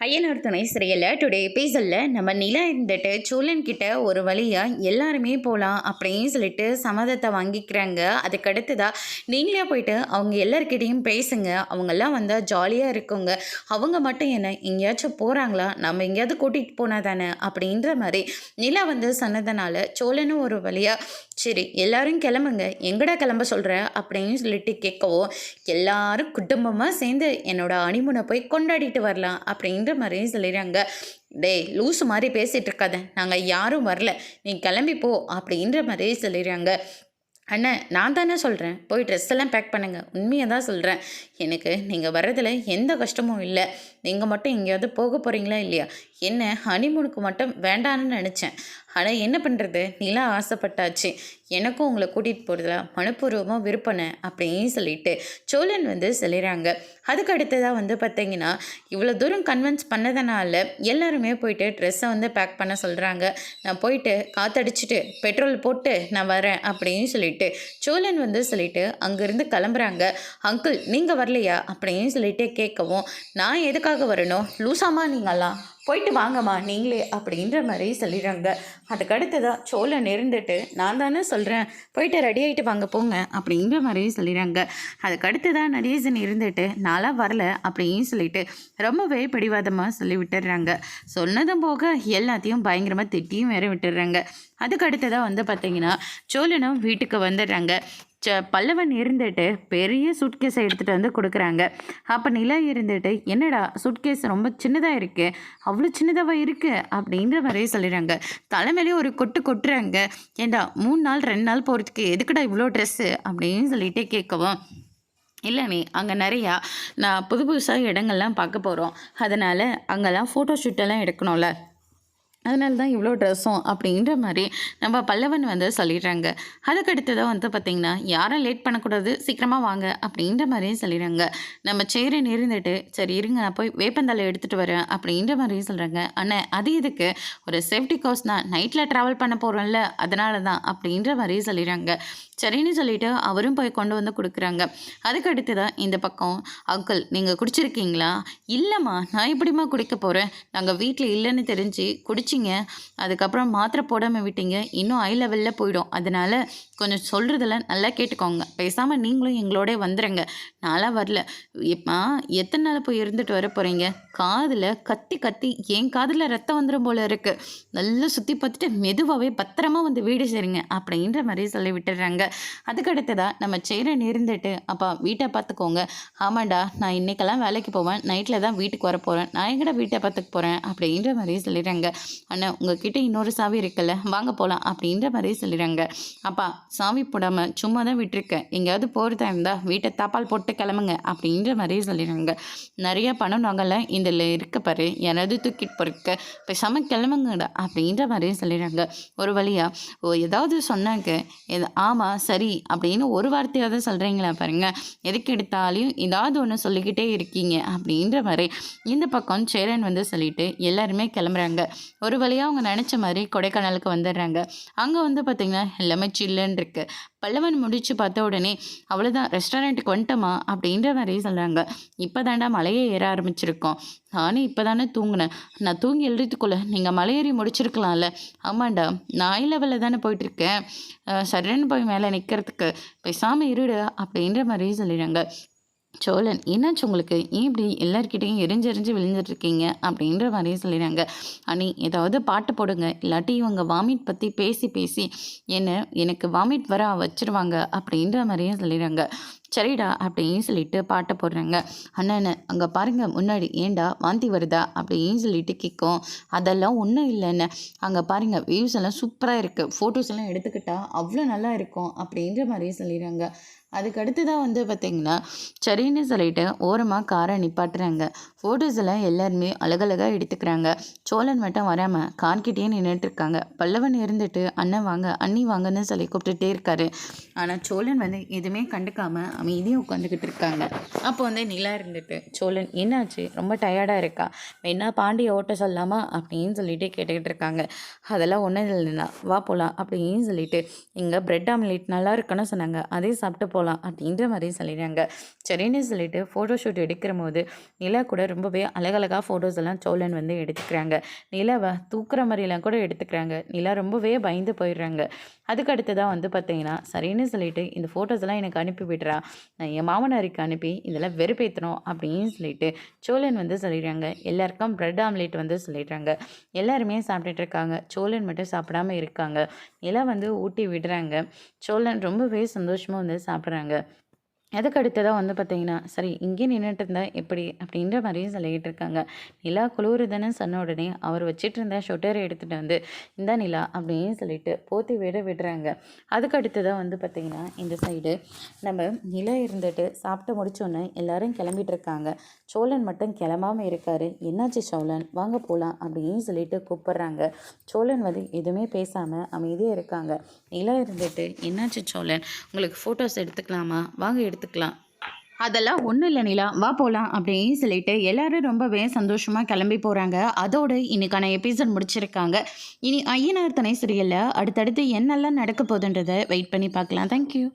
ஐயனார் துணை சிறையில் டுடே எபிசோடில் நம்ம நிலா இருந்துட்டு சோழன் கிட்ட ஒரு வழியாக எல்லாருமே போகலாம் அப்படின்னு சொல்லிட்டு சம்மதத்தை வாங்கிக்கிறாங்க. அதுக்கடுத்துதா நீங்களே போயிட்டு அவங்க எல்லாருக்கிட்டையும் பேசுங்க, அவங்கெல்லாம் வந்தால் ஜாலியாக இருக்குங்க, அவங்க மட்டும் என்ன எங்கேயாச்சும் போகிறாங்களா, நம்ம எங்கேயாவது கூட்டிகிட்டு போனால் தானே அப்படின்ற மாதிரி நிலா வந்து சொன்னதுனால சோழனும் ஒரு வழியாக சரி எல்லாரும் கிளம்புங்க, எங்கடா கிளம்ப சொல்கிற அப்படின்னு சொல்லிட்டு கேட்கவும் எல்லாரும் குடும்பமாக சேர்ந்து என்னோட அனிமுனை போய் கொண்டாடிட்டு வரலாம் அப்படின்ற மாதிரியும் சொல்லிடுறாங்க. டேய் லூஸு மாதிரி பேசிகிட்டு இருக்காத, நாங்கள் யாரும் வரல, நீ கிளம்பி போ அப்படின்ற மாதிரியே சொல்லிடுறாங்க. அண்ணன் நான் தானே சொல்கிறேன், போய் ட்ரெஸ் எல்லாம் பேக் பண்ணுங்கள், உண்மையாக தான் சொல்கிறேன், எனக்கு நீங்கள் வர்றதில் எந்த கஷ்டமும் இல்லை, நீங்கள் மட்டும் எங்கேயாவது போக போகிறீங்களா இல்லையா, என்ன ஹனிமூனுக்கு மட்டும் வேண்டான்னு நினச்சேன், ஆனால் என்ன பண்ணுறது, நிலா ஆசைப்பட்டாச்சு, எனக்கும் உங்களை கூட்டிகிட்டு போகிறதுல மனப்பூர்வமாக விருப்பனை அப்படின்னு சொல்லிட்டு சோழன் வந்து சொல்லிடுறாங்க. அதுக்கு அடுத்ததாக வந்து பார்த்தீங்கன்னா இவ்வளோ தூரம் கன்வின்ஸ் பண்ணதுனால எல்லாருமே போயிட்டு ட்ரெஸ்ஸை வந்து பேக் பண்ண சொல்கிறாங்க. நான் போயிட்டு காற்றடிச்சிட்டு பெட்ரோல் போட்டு நான் வரேன் அப்படின்னு சொல்லிட்டு சோழன் வந்து சொல்லிட்டு அங்கேருந்து கிளம்புறாங்க. அங்கிள் நீங்கள் வரலையா அப்படின்னு சொல்லிட்டு கேட்கவும், நான் எதுக்காக வரணும், லூசாமா நீங்கள்லாம், போயிட்டு வாங்கம்மா நீங்களே அப்படின்ற மாதிரி சொல்லிடுறாங்க. அதுக்கடுத்துதான் சோழன் இருந்துட்டு நான் தானே சொல்கிறேன், போயிட்டு ரெடி ஆகிட்டு வாங்க போங்க அப்படின்ற மாதிரி சொல்லிடுறாங்க. அதுக்கடுத்துதான் நடேசன் இருந்துட்டு நாளாக வரல அப்படின்னு சொல்லிட்டு ரொம்பவே பிடிவாதமாக சொல்லி விட்டுடுறாங்க. சொன்னதும் போக எல்லாத்தையும் பயங்கரமாக திட்டியும் வேற விட்டுடுறாங்க. அதுக்கடுத்ததாக வந்து பார்த்திங்கன்னா சோழனும் வீட்டுக்கு வந்துடுறாங்க. பல்லவன் இருந்துட்டு பெரிய சூட்கேஸை எடுத்துகிட்டு வந்து கொடுக்குறாங்க. அப்போ நிலா இருந்துட்டு என்னடா சூட்கேஸ் ரொம்ப சின்னதாக இருக்குது, அவ்வளோ சின்னதாக இருக்குது அப்படின்ற மாதிரியே சொல்லிடுறாங்க. தலைமையிலே ஒரு கொட்டுறாங்க. ஏண்டா 3 நாள் 2 நாள் போகிறதுக்கு எதுக்குடா இவ்வளோ ட்ரெஸ்ஸு அப்படின்னு சொல்லிட்டே கேட்கவும், இல்லை நீ அங்கே நிறையா நான் புதுசாக இடங்கள்லாம் பார்க்க போகிறோம், அதனால் அங்கெல்லாம் ஃபோட்டோ ஷூட்டெல்லாம் எடுக்கணும்ல, அதனால தான் இவ்வளோ ட்ரெஸ்ஸும் அப்படின்ற மாதிரி நம்ம பல்லவன் வந்து சொல்லிடுறாங்க. அதுக்கடுத்து தான் வந்து பார்த்திங்கன்னா யாரும் லேட் பண்ணக்கூடாது, சீக்கிரமாக வாங்க அப்படின்ற மாதிரியும் சொல்லிடுறாங்க. நம்ம சேரன் இருந்துட்டு சரி இருங்க நான் போய் வேப்பந்தலை எடுத்துகிட்டு வரேன் அப்படின்ற மாதிரியும் சொல்கிறாங்க. ஆனால் அது இதுக்கு ஒரு சேஃப்டி கோர்ஸ் தான், நைட்டில் ட்ராவல் பண்ண போகிறோம்ல அதனால தான் அப்படின்ற மாதிரியும் சொல்லிடுறாங்க. சரின்னு சொல்லிவிட்டு அவரும் போய் கொண்டு வந்து கொடுக்குறாங்க. அதுக்கடுத்து தான் இந்த பக்கம் அங்கிள் நீங்கள் குடிச்சிருக்கீங்களா, இல்லைம்மா நான் எப்படிம்மா குடிக்க போகிறேன், நாங்கள் வீட்டில் இல்லைன்னு தெரிஞ்சு குடிச்சிங்க, அதுக்கப்புறம் மாத்திரை போடாமல் விட்டீங்க, இன்னும் ஹை லெவலில் போயிடும், அதனால் கொஞ்சம் சொல்கிறதெல்லாம் நல்லா கேட்டுக்கோங்க, பேசாமல் நீங்களும் எங்களோட வந்துடுங்க, நான்லாம் வரல, எத்தனை நாள் போய் இருந்துட்டு வர போகிறீங்க, காதில் கத்தி கத்தி என் காதில் ரத்தம் வந்துடும் போல இருக்குது, நல்லா சுற்றி பார்த்துட்டு மெதுவாகவே பத்திரமா வந்து வீடு சேருங்க அப்படின்ற மாதிரி சொல்லி விட்டுடுறாங்க. அதுக்கடுத்துதான் நம்ம சேரன் இருந்துட்டு அப்பா வீட்டை பார்த்துக்கோங்க, ஆமாண்டா நான் இன்னைக்கெல்லாம் வேலைக்கு போவேன், நைட்டில் தான் வீட்டுக்கு வர போகிறேன், நான் எங்கடா வீட்டை பார்த்துக்க போகிறேன் அப்படின்ற மாதிரி சொல்லிடுறாங்க. அண்ணா உங்ககிட்ட இன்னொரு சாவி இருக்குல்ல, வாங்க போகலாம் அப்படின்ற மாதிரி சொல்லிடுறாங்க. அப்பா சாவி போடாமல் சும்மா தான் விட்டுருக்கேன், எங்கேயாவது போகிறதா இருந்தால் வீட்டை தாப்பால் போட்டு கிளம்புங்க அப்படின்ற மாதிரி சொல்லிடுறாங்க. நிறைய பணம் நாங்கள்ல இதில் இருக்க பாரு, யாராவது தூக்கிட்டு போயிருக்க, பேசாமல் கிளம்புங்கடா அப்படின்ற மாதிரி சொல்லிடுறாங்க. ஒரு வழியாக ஏதாவது சொன்னாங்க, ஆமாம் சரி அப்படின்னு ஒரு வார்த்தையாவது சொல்கிறீங்களா பாருங்க, எதுக்கு எடுத்தாலையும் ஏதாவது ஒன்று சொல்லிக்கிட்டே இருக்கீங்க அப்படின்ற மாதிரி இந்த பக்கம் சேரன் வந்து சொல்லிட்டு எல்லாருமே கிளம்புறாங்க. ஒரு வழியாக அவங்க நினச்ச மாதிரி கொடைக்கானலுக்கு வந்துடுறாங்க. அங்கே வந்து பார்த்திங்கன்னா எல்லாமே சில்லுன்னு இருக்குது. பல்லவன் முடிச்சு பார்த்த உடனே அவ்வளோதான் ரெஸ்டாரண்ட்டுக்கு வந்துட்டோமா அப்படின்ற மாதிரி சொல்கிறாங்க. இப்போ தாண்டா மலையை ஏற ஆரம்பிச்சிருக்கோம், நானே இப்போ தானே தூங்கினேன், நான் தூங்கி எழுதுறதுக்குள்ளே நீங்கள் மலையேறி முடிச்சிருக்கலாம்ல, ஆமாண்டா நான் லெவலில் தானே போயிட்டுருக்கேன், சரன்னு போய் மேலே நிற்கிறதுக்கு பேசாமல் இருடு அப்படின்ற மாதிரி சொல்லிடுறாங்க. சோழன் என்னாச்சு உங்களுக்கு, ஏன் இப்படி எல்லாருக்கிட்டையும் எரிஞ்செறிஞ்சு விழுந்துட்டுருக்கீங்க அப்படின்ற மாதிரியே சொல்லிடுறாங்க. அனி ஏதாவது பாட்டு போடுங்க, இல்லாட்டி இவங்க வாமிட் பற்றி பேசி பேசி எனக்கு வாமிட் வர வச்சுருவாங்க அப்படின்ற மாதிரியும் சொல்லிடுறாங்க. சரிடா அப்படின்னு சொல்லிட்டு பாட்டை போடுறாங்க. அண்ணன் அங்கே பாருங்கள் முன்னாடி, ஏண்டா வாந்தி வருதா அப்படின்னு சொல்லிட்டு கேட்கும். அதெல்லாம் ஒன்றும் இல்லைன்னு, அங்கே பாருங்கள் வியூஸ் எல்லாம் சூப்பராக இருக்குது, ஃபோட்டோஸ் எல்லாம் எடுத்துக்கிட்டால் அவ்வளோ நல்லா இருக்கும் அப்படின்ற மாதிரியே சொல்லிடுறாங்க. அதுக்கு அடுத்து தான் வந்து பார்த்திங்கன்னா சரின்னு சொல்லிட்டு ஓரமாக காரை நிப்பாட்டுறாங்க. ஃபோட்டோஸ் எல்லாம் எல்லாருமே அழகழகாக எடுத்துக்கிறாங்க. சோழன் மட்டும் வராமல் கார்கிட்டே நின்றுட்டுருக்காங்க. பல்லவன் இருந்துட்டு அண்ணன் வாங்க அண்ணி வாங்கன்னு சொல்லி கூப்பிட்டுட்டே இருக்காரு. ஆனால் சோழன் வந்து எதுவுமே கண்டுக்காமல் அமைதியாக உட்காந்துக்கிட்டு இருக்காங்க. அப்போ வந்து நிலா இருந்துட்டு, சோழன் என்னாச்சு ரொம்ப டயர்டாக இருக்கா, வேணா பாண்டியை ஓட்ட சொல்லலாமா அப்படின்னு சொல்லிட்டு கேட்டுக்கிட்டு இருக்காங்க. அதெல்லாம் ஒன்றும் இல்லைண்ணா, வா போகலாம் அப்படின்னு சொல்லிட்டு, இங்கே பிரெட் ஆம்லேட் நல்லா இருக்குன்னு சொன்னாங்க, அதே சாப்பிட்டு போகலாம் அப்படின்ற மாதிரி சொல்லிடுறாங்க. சரின்னு சொல்லிட்டு ஃபோட்டோ ஷூட் எடுக்கிற போது நிலா கூட ரொம்பவே அழகழகாக ஃபோட்டோஸ் எல்லாம் சோழன் வந்து எடுத்துக்கிறாங்க. நிலாவை தூக்குற மாதிரிலாம் கூட எடுத்துக்கிறாங்க. நிலா ரொம்பவே பயந்து போயிடுறாங்க. அதுக்கு அடுத்து தான் வந்து பார்த்தீங்கன்னா, சரின்னு சொல்லிட்டு இந்த ஃபோட்டோஸ் எல்லாம் எனக்கு அனுப்பி விடுறா, நான் என் மாமனாருக்கு அனுப்பி இதெல்லாம் வெறுப்பேற்றணும் அப்படின்னு சொல்லிட்டு சோழன் வந்து சொல்லிடுறாங்க. எல்லாருக்கும் பிரெட் ஆம்லேட் வந்து சொல்லிடுறாங்க. எல்லாருமே சாப்பிட்டுட்டு இருக்காங்க. சோழன் மட்டும் சாப்பிடாம இருக்காங்க. நிலா வந்து ஊட்டி விடுறாங்க. சோழன் ரொம்பவே சந்தோஷமாக வந்து சாப்பிட்றாங்க. அதுக்கு அடுத்ததாக வந்து பார்த்தீங்கன்னா, சரி இங்கே நின்றுட்டு இருந்தா எப்படி அப்படின்ற மாதிரியும் சொல்லிக்கிட்டு இருக்காங்க. நிலா குளிருதுன்னு சொன்ன உடனே அவர் வச்சிட்டு இருந்த ஷொட்டரை எடுத்துகிட்டு வந்து இந்தா நிலா அப்படின்னு சொல்லிட்டு போத்தி விடுறாங்க. அதுக்கு அடுத்ததாக வந்து பார்த்தீங்கன்னா, இந்த சைடு நம்ம நிலா இருந்துட்டு சாப்பிட்டு முடிச்சோன்னே எல்லாரும் கிளம்பிட்டு இருக்காங்க. சோழன் மட்டும் கிளம்பாமல் இருக்காரு. என்னாச்சு சோழன், வாங்க போகலாம் அப்படின்னு சொல்லிட்டு கூப்பிட்றாங்க. சோழன் வந்து எதுவுமே பேசாமல் அமைதியாக இருக்காங்க. நிலா இருந்துட்டு, என்னாச்சு சோழன், உங்களுக்கு ஃபோட்டோஸ் எடுத்துக்கலாமா, வாங்க எடுத்துக்கலாம். அதெல்லாம் ஒன்றும் இல்லை நிலா, வா போகலாம் அப்படின்னு சொல்லிட்டு எல்லாரும் ரொம்பவே சந்தோஷமாக கிளம்பி போகிறாங்க. அதோடு இன்னைக்கான எபிசோட் முடிச்சிருக்காங்க. இனி ஐயனார் துணை சீரியலில் அடுத்தடுத்து என்னெல்லாம் நடக்க போகுதுன்றதை வெயிட் பண்ணி பார்க்கலாம். தேங்க்யூ.